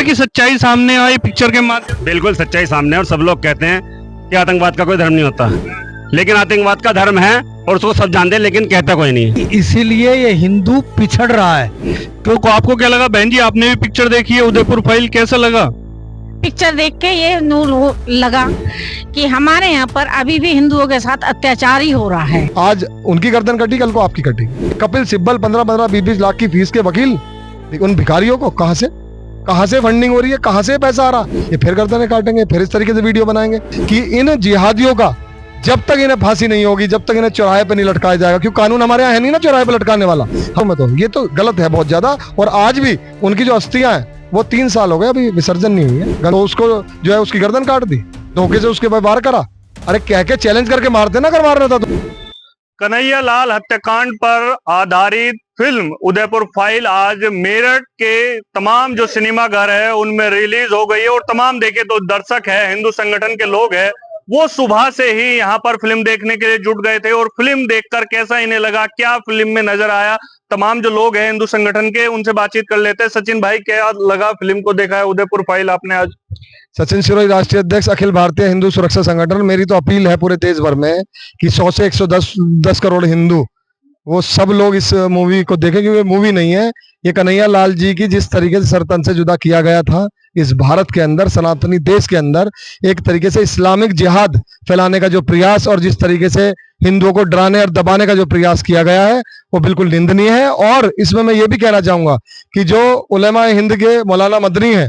कि सच्चाई सामने आई पिक्चर के माध्यम? बिल्कुल सच्चाई सामने है और सब लोग कहते हैं कि आतंकवाद का कोई धर्म नहीं होता, लेकिन आतंकवाद का धर्म है और उसको सब जानते हैं, लेकिन कहता कोई नहीं। इसीलिए ये हिंदू पिछड़ रहा है। तो आपको क्या लगा बहन जी, आपने भी पिक्चर देखी है उदयपुर फाइल, कैसा लगा? पिक्चर देख के ये नूर लगा कि हमारे यहाँ पर अभी भी हिंदुओं के साथ अत्याचार ही हो रहा है। आज उनकी गर्दन कटी, कल को आपकी कटी। कपिल सिब्बल 15-15, 20-20 लाख की फीस के वकील उन भिखारियों को कहां से फंडिंग हो रही है, कहां से पैसा आ रहा, ये फिर गर्दनें काटेंगे, फिर इस तरीके से वीडियो बनाएंगे कि इन जिहादियों का जब तक इन्हें फांसी नहीं होगी, जब तक इन्हें चौराहे पे नहीं लटकाया जाएगा, क्योंकि कानून हमारे यहाँ है नहीं ना चौराहे पे लटकाने वाला। हम तो ये तो गलत है बहुत ज्यादा। और आज भी उनकी जो अस्थियां हैं वो 3 साल हो गए अभी विसर्जन नहीं हुई है, तो उसको जो है उसकी गर्दन काट दी, धोखे से उसके वार करा। अरे कह के चैलेंज करके मारते ना, अगर मारना था तो। कन्हैया लाल हत्याकांड पर आधारित फिल्म उदयपुर फाइल आज मेरठ के तमाम जो सिनेमा घर है उनमें रिलीज हो गई है। और तमाम देखे तो दर्शक है, हिंदू संगठन के लोग हैं, वो सुबह से ही यहाँ पर फिल्म देखने के लिए जुट गए थे। और फिल्म देखकर कैसा इन्हें लगा, क्या फिल्म में नजर आया, तमाम जो लोग हैं हिंदू संगठन के, उनसे बातचीत कर लेते हैं। सचिन भाई, क्या लगा फिल्म को देखा है उदयपुर फाइल आपने आज? सचिन सिरोही, राष्ट्रीय अध्यक्ष अखिल भारतीय हिंदू सुरक्षा संगठन। मेरी तो अपील है पूरे देश भर में कि 100 से 110 करोड़ हिंदू वो सब लोग इस मूवी को देखें, क्योंकि मूवी नहीं है, ये कन्हैया लाल जी की जिस तरीके से सर तन से जुदा किया गया था इस भारत के अंदर, सनातनी देश के अंदर, एक तरीके से इस्लामिक जिहाद फैलाने का जो प्रयास और जिस तरीके से हिंदुओं को डराने और दबाने का जो प्रयास किया गया है वो बिल्कुल निंदनीय है। और इसमें मैं ये भी कहना चाहूंगा कि जो उलेमा हिंद के मौलाना मदनी है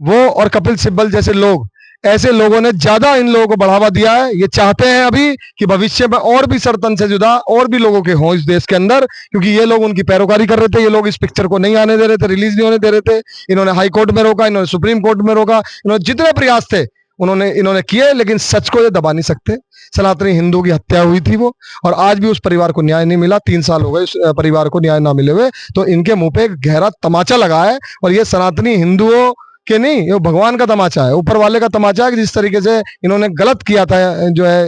वो और कपिल सिब्बल जैसे लोग, ऐसे लोगों ने ज्यादा इन लोगों को बढ़ावा दिया है। ये चाहते हैं अभी कि भविष्य में और भी सरतन से जुदा और भी लोगों के हों इस देश के अंदर, क्योंकि ये लोग उनकी पैरोकारी कर रहे थे। ये लोग इस पिक्चर को नहीं आने दे रहे थे, रिलीज नहीं होने दे रहे थे। इन्होंने हाई कोर्ट में रोका, इन्होंने सुप्रीम कोर्ट में रोका, इन्होंने जितने प्रयास थे इन्होंने किए, लेकिन सच को ये दबा नहीं सकते। सनातनी हिंदू की हत्या हुई थी वो, और आज भी उस परिवार को न्याय नहीं मिला। 3 साल हो गए उस परिवार को न्याय ना मिले हुए, तो इनके मुंह पे एक गहरा तमाचा लगा है। और ये सनातनी हिंदुओं के नहीं, ये भगवान का तमाचा है, ऊपर वाले का तमाचा है कि जिस तरीके से इन्होंने गलत किया था, जो है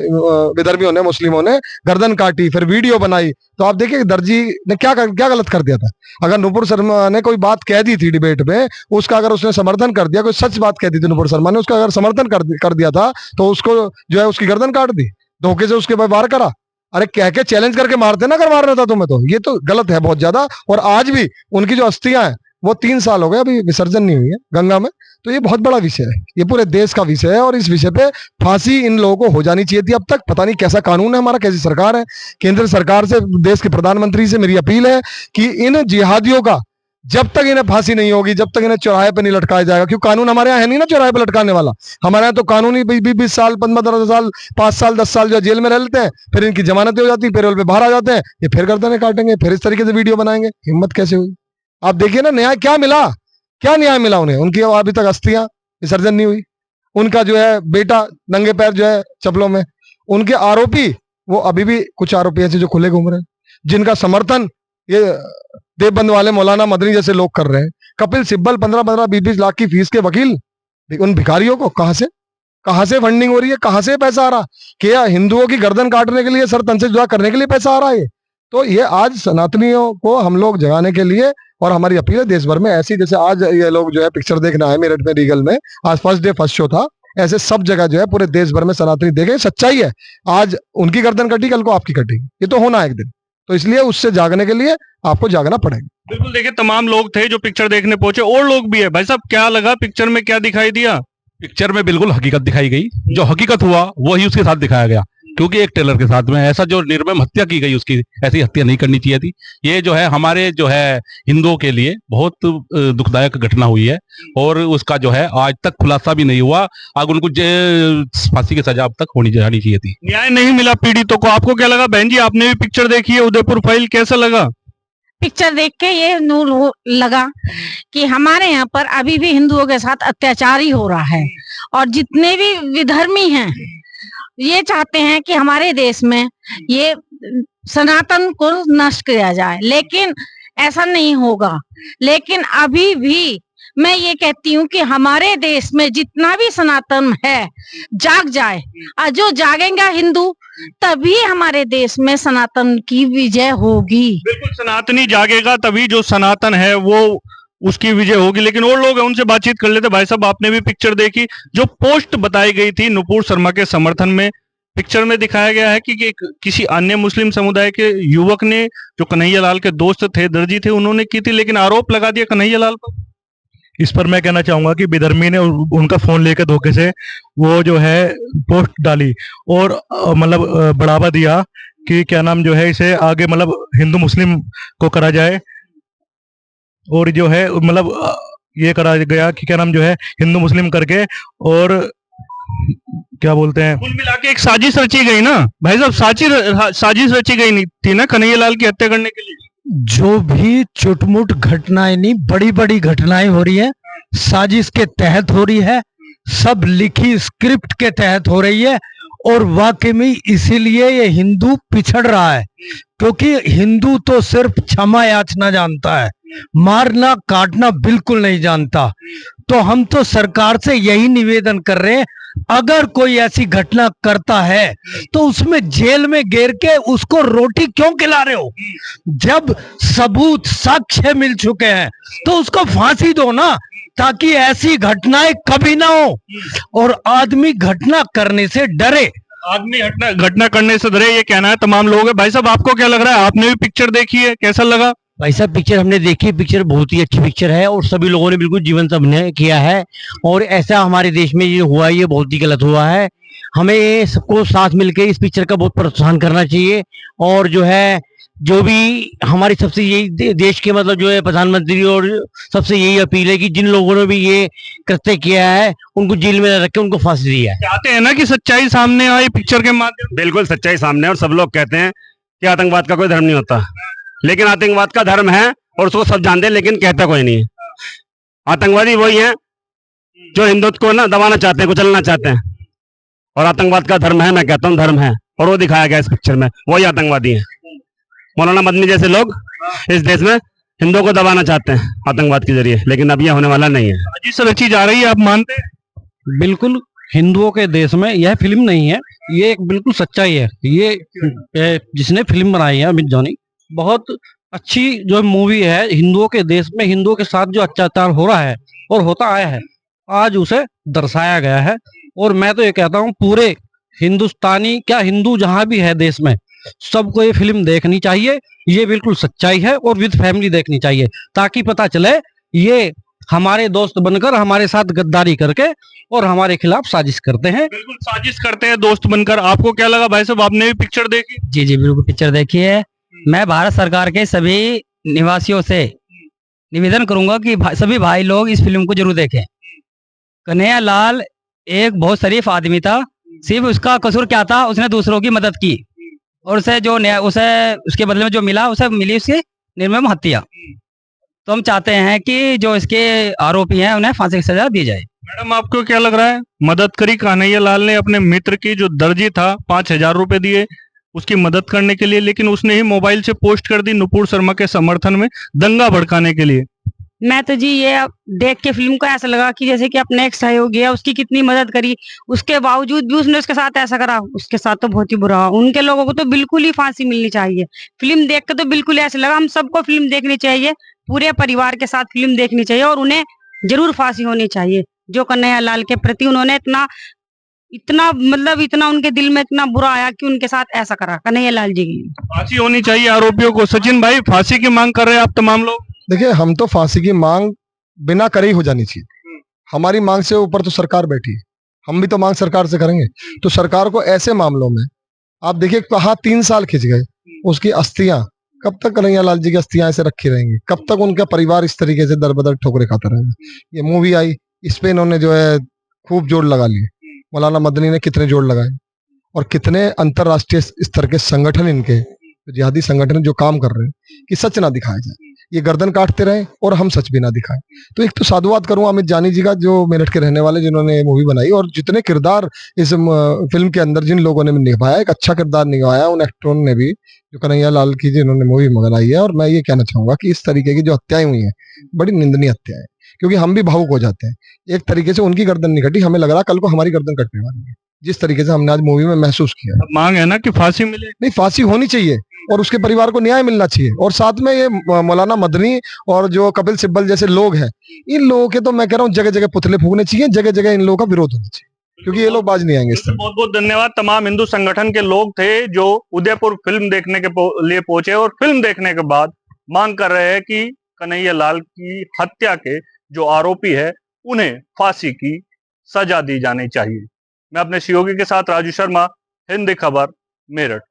विदर्भियों ने, मुस्लिमों ने गर्दन काटी, फिर वीडियो बनाई। तो आप देखिए दर्जी ने क्या गलत कर दिया था। अगर नुपुर शर्मा ने कोई बात कह दी थी डिबेट में, उसका अगर उसने समर्थन कर दिया, कोई सच बात कह दी थी नुपुर शर्मा ने, उसका अगर समर्थन कर दिया था, तो उसको जो है उसकी गर्दन काट दी, धोखे से उसके वार करा। अरे कह के चैलेंज करके मारते ना, अगर मारना था तुम्हें तो। ये तो गलत है बहुत ज्यादा। और आज भी उनकी जो अस्थियां हैं वो 3 साल हो गए अभी विसर्जन नहीं हुई है गंगा में। तो ये बहुत बड़ा विषय है, ये पूरे देश का विषय है, और इस विषय पे फांसी इन लोगों को हो जानी चाहिए थी अब तक। पता नहीं कैसा कानून है हमारा, कैसी सरकार है। केंद्र सरकार से, देश के प्रधानमंत्री से मेरी अपील है कि इन जिहादियों का जब तक इन्हें फांसी नहीं होगी, जब तक इन्हें चौराहे पे नहीं लटकाया जाएगा, क्योंकि कानून हमारे यहाँ है नहीं ना चौराहे पे लटकाने वाला। हमारे यहाँ तो कानून ही 20 साल, 15 साल, 5 साल, 10 साल जो जेल में रह लेते हैं, फिर इनकी जमानतें हो जाती है, पैरोल पे बाहर आ जाते हैं, ये फिर गर्दनें काटेंगे, फिर इस तरीके से वीडियो बनाएंगे। हिम्मत कैसे हुई? आप देखिए ना, न्याय क्या मिला, क्या न्याय मिला उन्हें? उनकी अभी तक अस्थियां विसर्जन नहीं हुई। उनका जो है बेटा नंगे पैर जो है चप्पलों में, उनके आरोपी वो अभी भी कुछ आरोपी ऐसे जो खुले घूम रहे हैं, जिनका समर्थन ये देवबंद वाले मौलाना मदनी जैसे लोग कर रहे हैं। कपिल सिब्बल 15-15, 20-20 लाख की फीस के वकील उन भिखारियों को कहां से फंडिंग हो रही है, कहां से पैसा आ रहा? क्या हिंदुओं की गर्दन काटने के लिए, सर तन से जुदा करने के लिए पैसा आ रहा है? तो ये आज सनातनियों को हम लोग जगाने के लिए, और हमारी अपील है देश भर में ऐसी, जैसे आज ये लोग जो है पिक्चर देखना है मेरठ में रीगल में, आज फर्स्ट डे फर्स्ट शो था, ऐसे सब जगह जो है पूरे देश भर में सनातनी देखें। सच्चाई है, आज उनकी गर्दन कटी, कल को आपकी कटेगी, ये तो होना है एक दिन। तो इसलिए उससे जागने के लिए आपको जागना पड़ेगा। बिल्कुल, देखिए तमाम लोग थे जो पिक्चर देखने पहुंचे, और लोग भी है। भाई साहब, क्या लगा पिक्चर में, क्या दिखाई दिया? पिक्चर में बिल्कुल हकीकत दिखाई गई, जो हकीकत हुआ वही उसके साथ दिखाया गया। क्योंकि एक टेलर के साथ में ऐसा जो निर्मम हत्या की गई, उसकी ऐसी हत्या नहीं करनी चाहिए थी। ये जो है हमारे जो है हिंदुओं के लिए बहुत दुखदायक घटना हुई है, और उसका जो है आज तक खुलासा भी नहीं हुआ। अब उनको फांसी की सजा अब तक होनी जानी चाहिए थी। न्याय नहीं मिला पीड़ितों को। आपको क्या लगा बहन जी, आपने भी पिक्चर देखी है उदयपुर फाइल, कैसा लगा? पिक्चर देख के ये नूर लगा कि हमारे यहाँ पर अभी भी हिंदुओं के साथ अत्याचार ही हो रहा है। और जितने भी विधर्मी हैं ये चाहते हैं कि हमारे देश में ये सनातन को नष्ट किया जाए, लेकिन ऐसा नहीं होगा। लेकिन अभी भी मैं ये कहती हूँ कि हमारे देश में जितना भी सनातन है जाग जाए, और जो जागेगा हिंदू, तभी हमारे देश में सनातन की विजय होगी। बिल्कुल, सनातनी जागेगा तभी जो सनातन है वो उसकी विजय होगी। लेकिन और लोग हैं, उनसे बातचीत कर लेते। भाई साहब, आपने भी पिक्चर देखी, जो पोस्ट बताई गई थी नुपुर शर्मा के समर्थन में, पिक्चर में दिखाया गया है कि किसी अन्य मुस्लिम समुदाय के युवक ने, जो कन्हैया लाल के दोस्त थे, दर्जी थे, उन्होंने की थी, लेकिन आरोप लगा दिया कन्हैया लाल पर। इस पर मैं कहना चाहूंगा कि विधर्मी ने उनका फोन लेकर धोखे से वो जो है पोस्ट डाली और मतलब बढ़ावा दिया कि क्या नाम जो है इसे आगे मतलब हिंदू मुस्लिम को करा जाए, और जो है मतलब ये करा गया कि क्या नाम जो है हिंदू मुस्लिम करके, और क्या बोलते हैं, कुल मिला के एक साजिश रची गई ना भाई साहब, साजिश रची गई नहीं थी ना कन्हैया लाल की हत्या करने के लिए। जो भी चुटमुट घटनाएं नहीं, बड़ी बड़ी घटनाएं हो रही है, साजिश के तहत हो रही है, सब लिखी स्क्रिप्ट के तहत हो रही है। और वाकई में इसीलिए ये हिंदू पिछड़ रहा है, क्योंकि हिंदू तो सिर्फ क्षमा याचना जानता है, मारना काटना बिल्कुल नहीं जानता। तो हम तो सरकार से यही निवेदन कर रहे हैं, अगर कोई ऐसी घटना करता है तो उसमें जेल में गिर के उसको रोटी क्यों खिला रहे हो? जब सबूत साक्ष्य मिल चुके हैं तो उसको फांसी दो ना, ताकि ऐसी घटनाएं कभी ना हो और आदमी घटना करने से डरे। आदमी घटना करने से डरे, ये कहना है तमाम लोग है। भाई साहब, आपको क्या लग रहा है? आपने भी पिक्चर देखी है, कैसा लगा? भाई साहब, पिक्चर हमने देखी, पिक्चर बहुत ही अच्छी पिक्चर है और सभी लोगों ने बिल्कुल जीवंत अभिनय किया है। और ऐसा हमारे देश में ये हुआ, ये बहुत ही गलत हुआ है। हमें सबको साथ मिलकर इस पिक्चर का बहुत प्रोत्साहन करना चाहिए। और जो है, जो भी हमारी सबसे यही देश के मतलब जो है प्रधानमंत्री और सबसे यही अपील है कि जिन लोगों ने भी ये कृत्य किया है उनको जेल में रख के उनको फांसी दी है। चाहते हैं ना कि सच्चाई सामने आई पिक्चर के माध्यम। बिल्कुल सच्चाई सामने है, और सब लोग कहते हैं कि आतंकवाद का कोई धर्म नहीं होता, लेकिन आतंकवाद का धर्म है और उसको सब जानते हैं, लेकिन कहता कोई नहीं है। आतंकवादी वही है जो हिंदुत्व को ना दबाना चाहते हैं, कुचलना चाहते हैं, और आतंकवाद का धर्म है, मैं कहता हूँ धर्म है, और वो दिखाया गया इस पिक्चर में, वही आतंकवादी है। मौलाना मदनी जैसे लोग इस देश में हिंदुओं को दबाना चाहते हैं आतंकवाद के जरिए, लेकिन अब यह होने वाला नहीं है। साजिश रची जा रही है, आप मानते हैं? बिल्कुल, हिंदुओं के देश में यह फिल्म नहीं है, ये एक बिल्कुल सच्चाई है। ये जिसने फिल्म बनाई है अमित जानी, बहुत अच्छी जो मूवी है। हिंदुओं के देश में हिंदुओं के साथ जो अत्याचार हो रहा है और होता आया है, आज उसे दर्शाया गया है। और मैं तो ये कहता हूँ पूरे हिंदुस्तानी क्या हिंदू जहां भी है देश में, सबको ये फिल्म देखनी चाहिए। ये बिल्कुल सच्चाई है और विद फैमिली देखनी चाहिए, ताकि पता चले ये हमारे दोस्त बनकर हमारे साथ गद्दारी करके और हमारे खिलाफ साजिश करते हैं। बिल्कुल साजिश करते हैं दोस्त बनकर। आपको क्या लगा भाई साहब, आपने भी पिक्चर देखी? जी जी बिल्कुल पिक्चर देखी है। मैं भारत सरकार के सभी निवासियों से निवेदन करूंगा कि सभी भाई लोग इस फिल्म को जरूर देखें। कन्हैया लाल एक बहुत शरीफ आदमी था, सिर्फ उसका कसूर क्या था, उसने दूसरों की मदद की और उसे जो उसे उसके बदले में जो मिला उसे मिली उसकी निर्मम हत्या। तो हम चाहते हैं कि जो इसके आरोपी हैं उन्हें फांसी की सजा दी जाए। मैडम, आपको क्या लग रहा है? मदद करी कन्हैया लाल ने अपने मित्र की, जो दर्जी था, 5,000 रुपए दिए उसकी मदद करने के लिए, लेकिन उसने ही मोबाइल से पोस्ट कर दी नुपुर शर्मा के समर्थन में, दंगा भड़काने के लिए। मैं तो जी ये देख के फिल्म को ऐसा लगा कि जैसे कि अपने एक सहयोगी है, उसकी कितनी मदद करी, उसके बावजूद भी उसने उसके साथ ऐसा करा, उसके साथ तो बहुत ही बुरा। उनके लोगों को तो बिल्कुल ही फांसी मिलनी चाहिए। फिल्म देख के तो बिल्कुल ऐसा लगा हम सबको फिल्म देखनी चाहिए, पूरे परिवार के साथ फिल्म देखनी चाहिए और उन्हें जरूर फांसी होनी चाहिए। जो कन्हैया लाल के प्रति उन्होंने इतना उनके दिल में इतना बुरा आया कि उनके साथ ऐसा करा कन्हैया लाल जी की। फांसी होनी चाहिए आरोपियों को। सचिन भाई, फांसी की मांग कर रहे हैं आप तमाम लोग? देखिए, हम तो फांसी की मांग बिना करे ही हो जानी चाहिए। हमारी मांग से ऊपर तो सरकार बैठी है, हम भी तो मांग सरकार से करेंगे। तो सरकार को ऐसे मामलों में, आप देखिए कहाँ 3 साल खिंच गए, उसकी अस्थियां कब तक कन्हैया लाल जी की अस्थियां ऐसे रखी रहेंगी? कब तक उनका परिवार इस तरीके से दर बदर ठोकरे खाता रहेगा? ये मूवी आई, इस पे इन्होंने जो है खूब जोड़ लगा लिए। मौलाना मदनी ने कितने जोड़ लगाए और कितने अंतरराष्ट्रीय स्तर के संगठन, इनके जिहादी संगठन जो काम कर रहे हैं कि सच ना दिखाया जाए, ये गर्दन काटते रहे और हम सच भी ना दिखाएं। तो एक तो साधुवाद करूं अमित जानी जी का, जो मेरठ के रहने वाले, जिन्होंने ये मूवी बनाई, और जितने किरदार इस फिल्म के अंदर जिन लोगों ने निभाया, एक अच्छा किरदार निभाया उन एक्टरों ने भी, जो कन्हैया लाल की जिन्होंने मूवी बनाई है। और मैं ये कहना चाहूंगा कि इस तरीके की जो हत्याएं हुई हैं, बड़ी निंदनीय हत्याएं, क्योंकि हम भी भावुक हो जाते हैं। एक तरीके से उनकी गर्दन नहीं कटी, हमें लग रहा कल को हमारी गर्दन कटने वाली है, जिस तरीके से हमने आज मूवी में महसूस किया। मांग है ना कि फांसी मिले? नहीं, फांसी होनी चाहिए, और उसके परिवार को न्याय मिलना चाहिए। और साथ में ये मौलाना मदनी और जो कपिल सिब्बल जैसे लोग हैं, इन लोगों के तो मैं कह रहा हूँ जगह जगह पुतले फूकने चाहिए, जगह जगह इन लोगों का विरोध होना चाहिए, क्योंकि ये लोग बाज नहीं आएंगे इस तरह। बहुत बहुत धन्यवाद। तमाम हिंदू संगठन के लोग थे जो उदयपुर फिल्म देखने के लिए पहुंचे और फिल्म देखने के बाद मांग कर रहे हैं कि कन्हैया लाल की हत्या के जो आरोपी है उन्हें फांसी की सजा दी जानी चाहिए। मैं अपने सहयोगी के साथ राजू शर्मा, हिंद खबर, मेरठ।